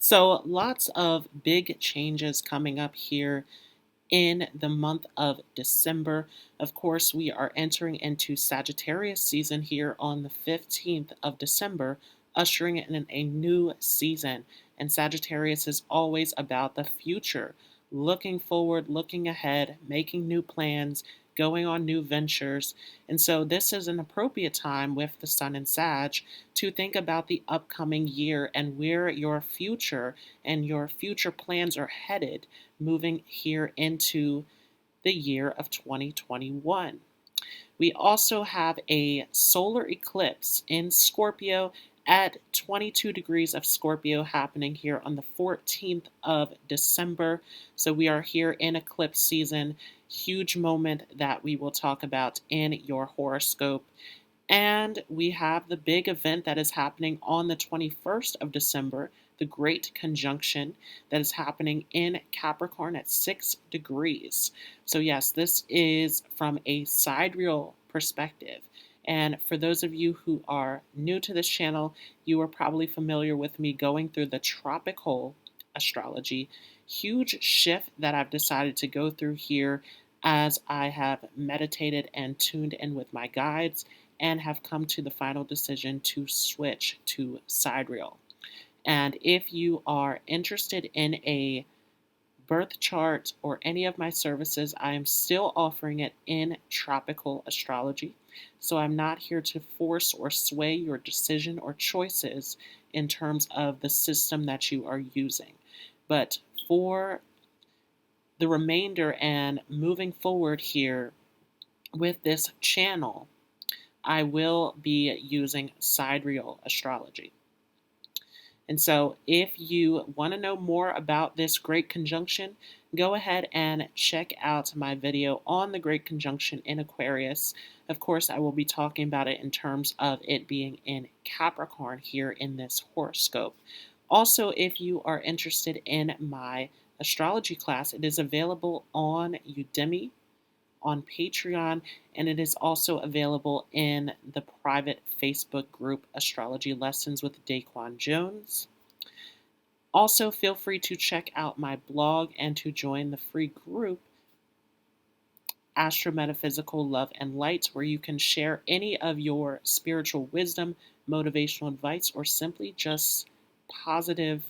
So, lots of big changes coming up here in the month of December. Of course, we are entering into Sagittarius season here on the 15th of December, ushering in a new season. And Sagittarius is always about the future, looking forward, looking ahead, making new plans, going on new ventures. And so, this is an appropriate time with the Sun in Sag to think about the upcoming year and where your future and your future plans are headed moving here into the year of 2021. We also have a solar eclipse in Scorpio at 22 degrees of Scorpio happening here on the 14th of December. So we are here in eclipse season. Huge moment that we will talk about in your horoscope. And we have the big event that is happening on the 21st of December, the Great Conjunction that is happening in Capricorn at 6 degrees. So, yes, this is from a sidereal perspective. And for those of you who are new to this channel, you are probably familiar with me going through the tropical astrology. Huge shift that I've decided to go through here as I have meditated and tuned in with my guides and have come to the final decision to switch to Sidereal. And if you are interested in a birth chart or any of my services, I am still offering it in tropical astrology. So I'm not here to force or sway your decision or choices in terms of the system that you are using. But for the remainder and moving forward here with this channel, I will be using Sidereal astrology. And so if you want to know more about this Great Conjunction, go ahead and check out my video on the Great Conjunction in Aquarius. Of course, I will be talking about it in terms of it being in Capricorn here in this horoscope. Also, if you are interested in my astrology class, it is available on Udemy, on Patreon, and it is also available in the private Facebook group Astrology Lessons with Daquan Jones. Also, feel free to check out my blog and to join the free group Astro Metaphysical Love and Light, where you can share any of your spiritual wisdom, motivational advice, or simply just positive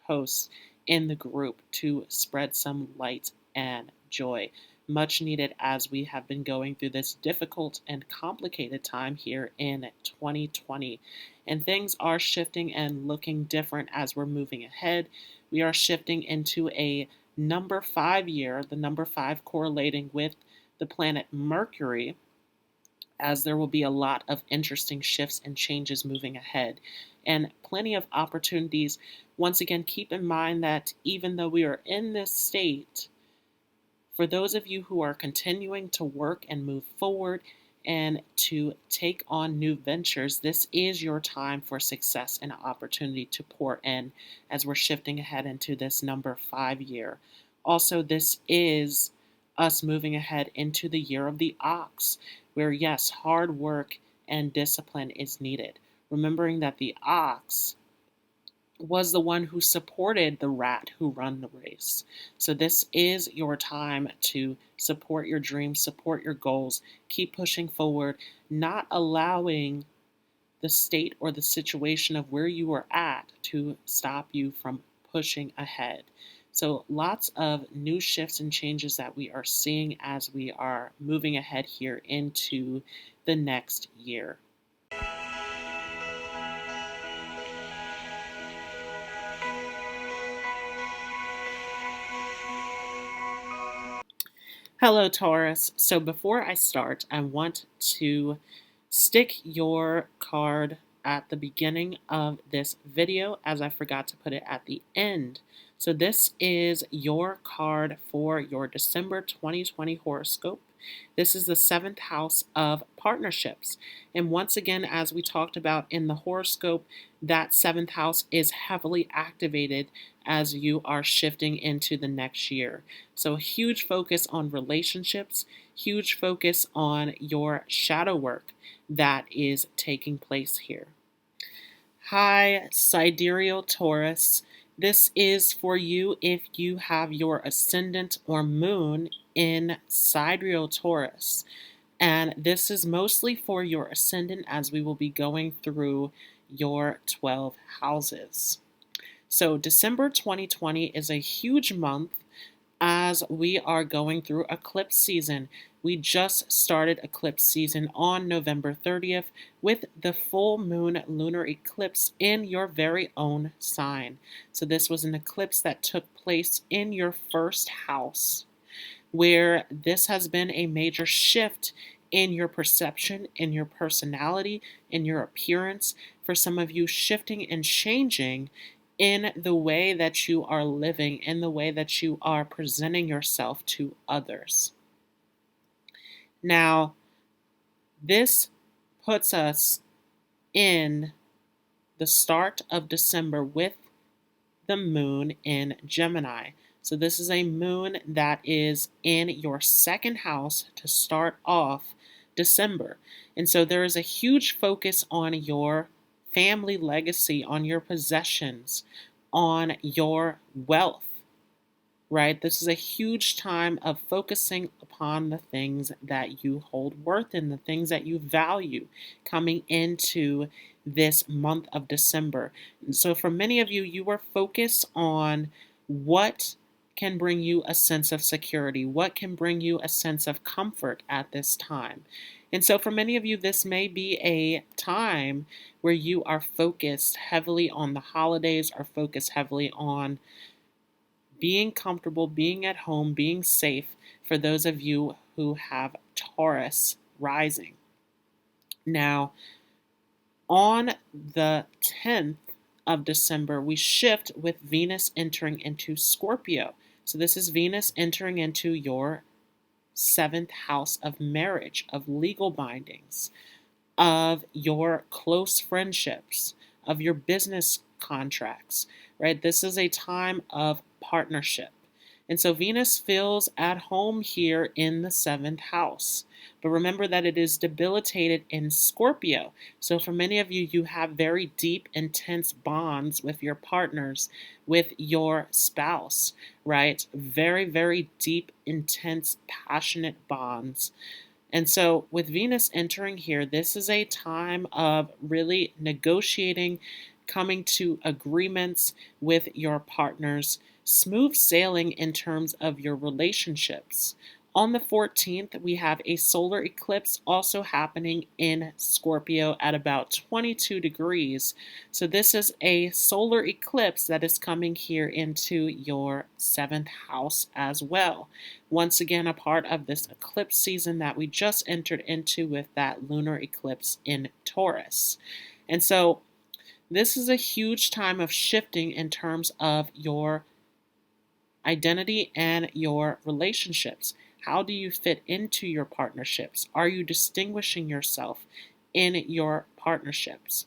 posts in the group to spread some light and joy. Much needed as we have been going through this difficult and complicated time here in 2020. And things are shifting and looking different as we're moving ahead. We are shifting into a number 5 year, the number 5 correlating with the planet Mercury, as there will be a lot of interesting shifts and changes moving ahead and plenty of opportunities. Once again, keep in mind that even though we are in this state, for those of you who are continuing to work and move forward and to take on new ventures, this is your time for success and opportunity to pour in as we're shifting ahead into this number 5 year. Also, this is us moving ahead into the year of the ox, where yes, hard work and discipline is needed. Remembering that the ox was the one who supported the rat who ran the race. So this is your time to support your dreams, support your goals, keep pushing forward, not allowing the state or the situation of where you are at to stop you from pushing ahead. So lots of new shifts and changes that we are seeing as we are moving ahead here into the next year. Hello, Taurus. So before I start, I want to stick your card at the beginning of this video, as I forgot to put it at the end. So this is your card for your December 2020 horoscope. This is the 7th house of partnerships. And once again, as we talked about in the horoscope, that 7th house is heavily activated as you are shifting into the next year. So a huge focus on relationships, huge focus on your shadow work that is taking place here. Hi, Sidereal Taurus. This is for you if you have your ascendant or moon in Sidereal Taurus. And this is mostly for your ascendant as we will be going through your 12 houses. So December 2020 is a huge month as we are going through eclipse season. We just started eclipse season on November 30th with the full moon lunar eclipse in your very own sign. So this was an eclipse that took place in your first house, where this has been a major shift in your perception, in your personality, in your appearance. For some of you, shifting and changing in the way that you are living, in the way that you are presenting yourself to others. Now, this puts us in the start of December with the moon in Gemini. So this is a moon that is in your second house to start off December. And so there is a huge focus on your family legacy, on your possessions, on your wealth, right? This is a huge time of focusing upon the things that you hold worth in, the things that you value coming into this month of December. And so for many of you, you are focused on what can bring you a sense of security, what can bring you a sense of comfort at this time. And so for many of you, this may be a time where you are focused heavily on the holidays, or focused heavily on being comfortable, being at home, being safe for those of you who have Taurus rising. Now, on the 10th of December, we shift with Venus entering into Scorpio. So this is Venus entering into your 7th house of marriage, of legal bindings, of your close friendships, of your business contracts, right? This is a time of partnership. And so Venus feels at home here in the 7th house. But remember that it is debilitated in Scorpio. So for many of you, you have very deep, intense bonds with your partners, with your spouse, right? Very, very deep, intense, passionate bonds. And so with Venus entering here, this is a time of really negotiating, coming to agreements with your partners, smooth sailing in terms of your relationships. On the 14th, we have a solar eclipse also happening in Scorpio at about 22 degrees. So this is a solar eclipse that is coming here into your 7th house as well. Once again, a part of this eclipse season that we just entered into with that lunar eclipse in Taurus. And so this is a huge time of shifting in terms of your identity and your relationships. How do you fit into your partnerships? Are you distinguishing yourself in your partnerships?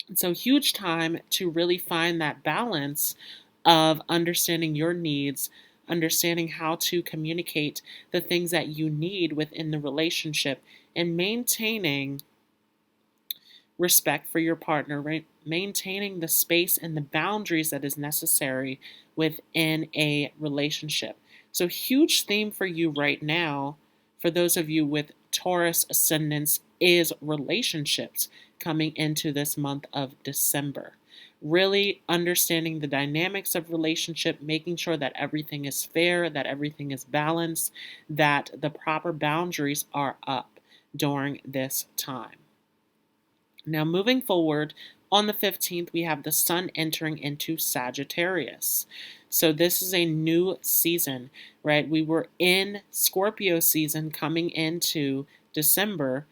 And so huge time to really find that balance of understanding your needs, understanding how to communicate the things that you need within the relationship, and maintaining respect for your partner, right? Maintaining the space and the boundaries that is necessary within a relationship. So huge theme for you right now, for those of you with Taurus ascendants, is relationships coming into this month of December. Really understanding the dynamics of relationship, making sure that everything is fair, that everything is balanced, that the proper boundaries are up during this time. Now, moving forward, on the 15th, we have the sun entering into Sagittarius. So this is a new season, right? We were in Scorpio season coming into December,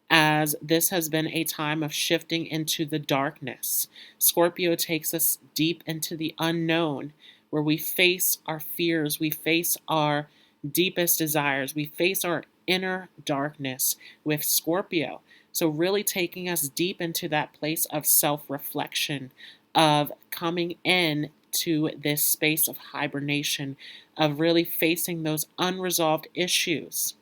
as this has been a time of shifting into the darkness. Scorpio takes us deep into the unknown, where we face our fears, we face our deepest desires, we face our inner darkness with Scorpio. So really taking us deep into that place of self-reflection, of coming in to this space of hibernation, of really facing those unresolved issues.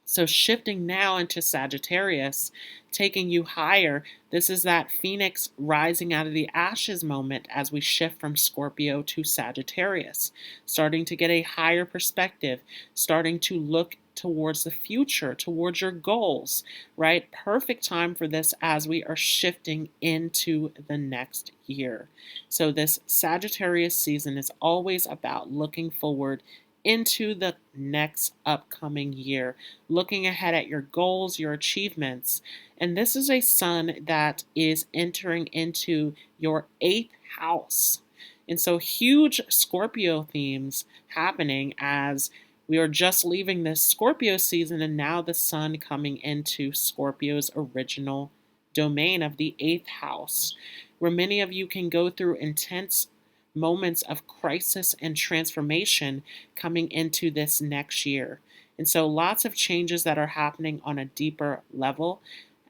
So shifting now into Sagittarius, taking you higher, this is that phoenix rising out of the ashes moment as we shift from Scorpio to Sagittarius, starting to get a higher perspective, starting to look towards the future, towards your goals, right? Perfect time for this as we are shifting into the next year. So this Sagittarius season is always about looking forward into the next upcoming year, looking ahead at your goals, your achievements. And this is a sun that is entering into your eighth house. And so, huge Scorpio themes happening as we are just leaving this Scorpio season, and now the sun coming into Scorpio's original domain of the eighth house, where many of you can go through intense moments of crisis and transformation coming into this next year. And so lots of changes that are happening on a deeper level,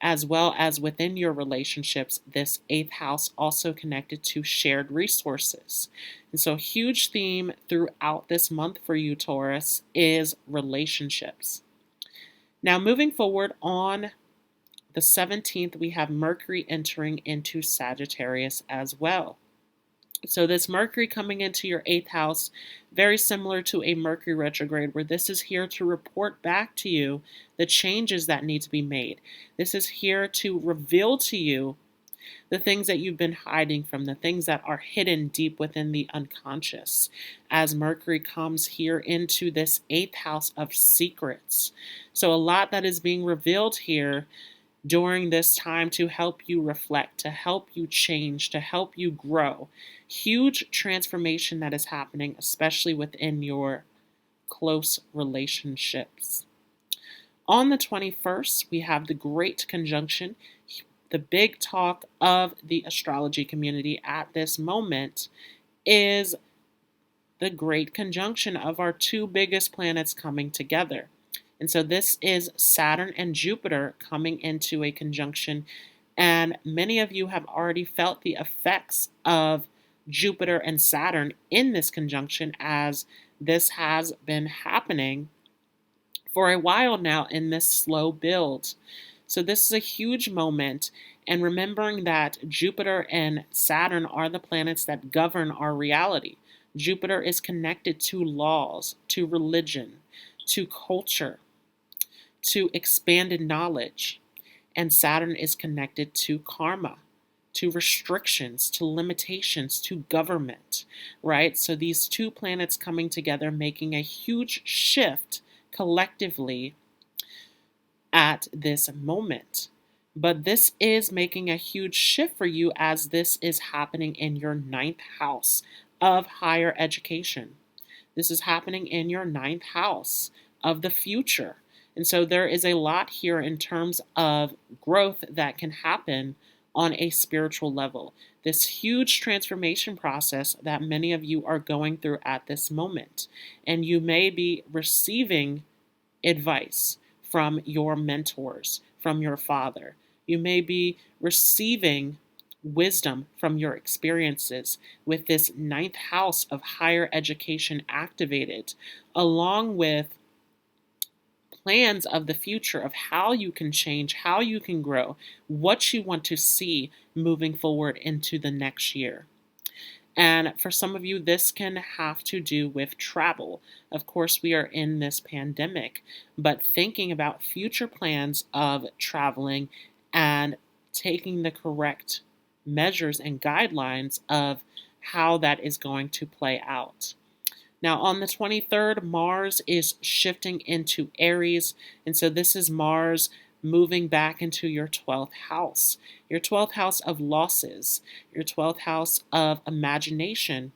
as well as within your relationships. This eighth house also connected to shared resources. And so huge theme throughout this month for you, Taurus, is relationships. Now moving forward on the 17th, we have Mercury entering into Sagittarius as well. So this Mercury coming into your eighth house, very similar to a Mercury retrograde, where this is here to report back to you the changes that need to be made. This is here to reveal to you the things that you've been hiding from, the things that are hidden deep within the unconscious, as Mercury comes here into this eighth house of secrets. So a lot that is being revealed here during this time to help you reflect, to help you change, to help you grow. Huge transformation that is happening, especially within your close relationships. On the 21st, we have the Great Conjunction. The big talk of the astrology community at this moment is the Great Conjunction of our two biggest planets coming together. And so this is Saturn and Jupiter coming into a conjunction. And many of you have already felt the effects of Jupiter and Saturn in this conjunction, as this has been happening for a while now in this slow build. So this is a huge moment. And remembering that Jupiter and Saturn are the planets that govern our reality. Jupiter is connected to laws, to religion, to culture, to expanded knowledge, and Saturn is connected to karma, to restrictions, to limitations, to government, right? So these two planets coming together, making a huge shift collectively at this moment. But this is making a huge shift for you, as this is happening in your ninth house of higher education. This is happening in your ninth house of the future. And so there is a lot here in terms of growth that can happen on a spiritual level. This huge transformation process that many of you are going through at this moment. And you may be receiving advice from your mentors, from your father. You may be receiving wisdom from your experiences with this ninth house of higher education activated, along with plans of the future of how you can change, how you can grow, what you want to see moving forward into the next year. And for some of you, this can have to do with travel. Of course, we are in this pandemic, but thinking about future plans of traveling and taking the correct measures and guidelines of how that is going to play out. Now, on the 23rd, Mars is shifting into Aries, and so this is Mars moving back into your 12th house. Your 12th house of losses, your 12th house of imagination,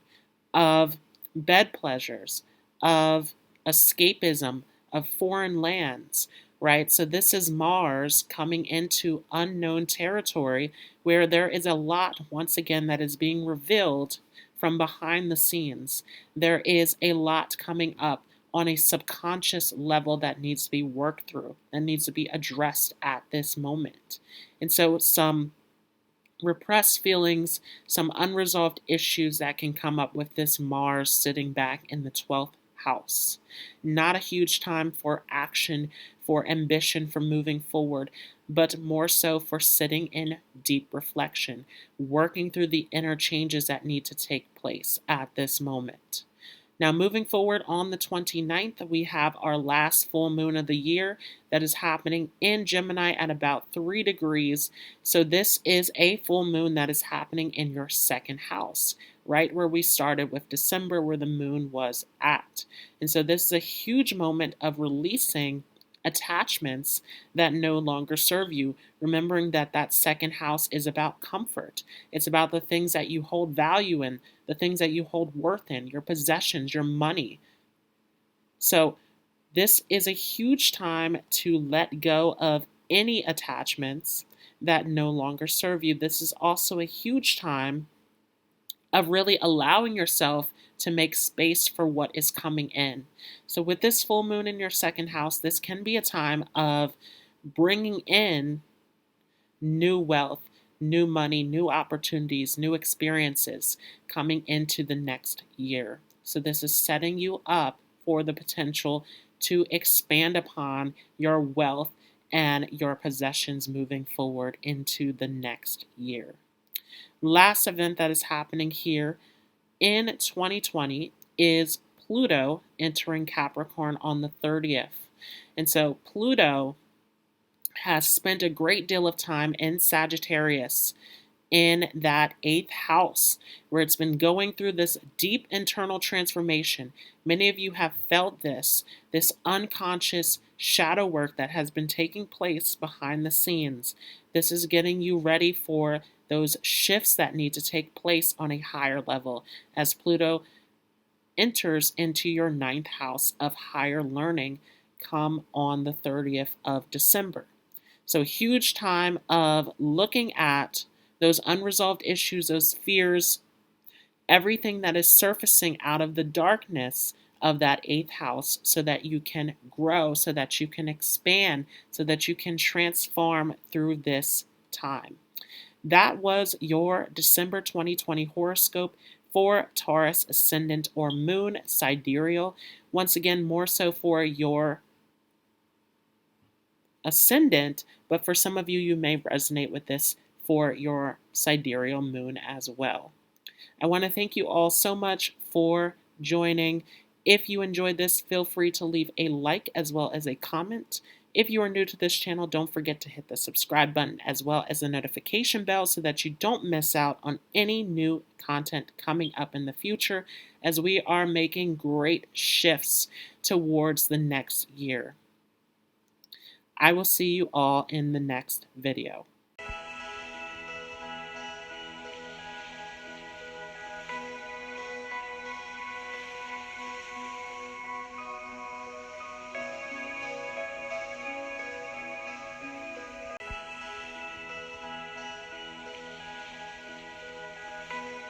of bed pleasures, of escapism, of foreign lands, right? So this is Mars coming into unknown territory where there is a lot, once again, that is being revealed from behind the scenes. There is a lot coming up on a subconscious level that needs to be worked through and needs to be addressed at this moment. And so some repressed feelings, some unresolved issues that can come up with this Mars sitting back in the 12th house. Not a huge time for action, for ambition, for moving forward, but more so for sitting in deep reflection, working through the inner changes that need to take place at this moment. Now, moving forward on the 29th, we have our last full moon of the year that is happening in Gemini at about 3 degrees. So this is a full moon that is happening in your second house, right where we started with December, where the moon was at. And so this is a huge moment of releasing attachments that no longer serve you, remembering that that second house is about comfort. It's about the things that you hold value in, the things that you hold worth in, your possessions, your money. So this is a huge time to let go of any attachments that no longer serve you. This is also a huge time of really allowing yourself to make space for what is coming in. So with this full moon in your second house, this can be a time of bringing in new wealth, new money, new opportunities, new experiences coming into the next year. So this is setting you up for the potential to expand upon your wealth and your possessions moving forward into the next year. Last event that is happening here in 2020 is Pluto entering Capricorn on the 30th. And so Pluto has spent a great deal of time in Sagittarius in that 8th house, where it's been going through this deep internal transformation. Many of you have felt this unconscious shadow work that has been taking place behind the scenes. This is getting you ready for those shifts that need to take place on a higher level as Pluto enters into your 9th house of higher learning come on the 30th of December. So huge time of looking at those unresolved issues, those fears, everything that is surfacing out of the darkness of that 8th house so that you can grow, so that you can expand, so that you can transform through this time. That was your December 2020 horoscope for Taurus, Ascendant, or Moon, Sidereal. Once again, more so for your Ascendant, but for some of you, you may resonate with this for your Sidereal Moon as well. I want to thank you all so much for joining. If you enjoyed this, feel free to leave a like as well as a comment. If you are new to this channel, don't forget to hit the subscribe button as well as the notification bell so that you don't miss out on any new content coming up in the future as we are making great shifts towards the next year. I will see you all in the next video.